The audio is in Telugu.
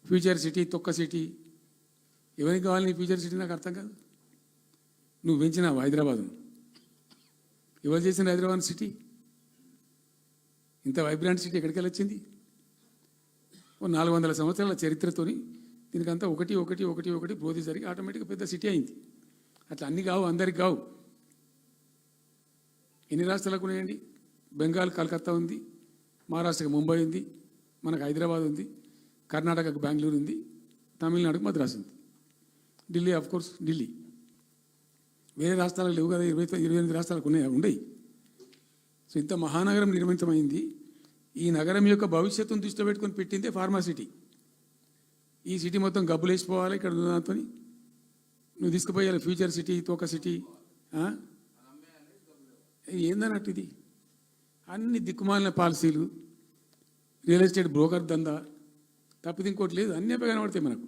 ఫ్యూచర్ సిటీ, తొక్క సిటీ, ఎవరికి కావాలి నీ ఫ్యూచర్ సిటీ? నాకు అర్థం కాదు. నువ్వు పెంచినావు హైదరాబాద్ను. ఎవరు చేసిన హైదరాబాద్ సిటీ? ఇంత వైబ్రాంట్ సిటీ ఎక్కడికి వచ్చింది? ఓ 400 సంవత్సరాల చరిత్రతోని దీనికంతా ఒకటి ఒకటి ఒకటి ఒకటి బోధి జరిగి ఆటోమేటిక్గా పెద్ద సిటీ అయింది. అట్లా అన్నీ కావు, అందరికి కావు. ఎన్ని రాష్ట్రాలకు ఉన్నాయండి? బెంగాల్ కలకత్తా ఉంది, మహారాష్ట్రకి ముంబై ఉంది, మనకు హైదరాబాద్ ఉంది, కర్ణాటకకు బెంగళూరు ఉంది, తమిళనాడుకు మద్రాసు ఉంది, ఢిల్లీ ఆఫ్ కోర్స్ ఢిల్లీ. వేరే రాష్ట్రాలకు లేవు కదా, 28 రాష్ట్రాలకు ఉండయి. సో ఇంత మహానగరం నిర్మితమైంది. ఈ నగరం యొక్క భవిష్యత్తును దృష్టిలో పెట్టుకొని పెట్టిందే ఫార్మాసిటీ. ఈ సిటీ మొత్తం గబ్బులు వేసిపోవాలి ఇక్కడ దాంతో. నువ్వు తీసుకుపోయాలి ఫ్యూచర్ సిటీ, తోక సిటీ. ఏందన్నట్టు ఇది? అన్ని దిక్కుమాలిన పాలసీలు, రియల్ ఎస్టేట్ బ్రోకర్ దందా తప్పితే ఇంకోటి లేదు. అన్నీ కనబడతాయి మనకు.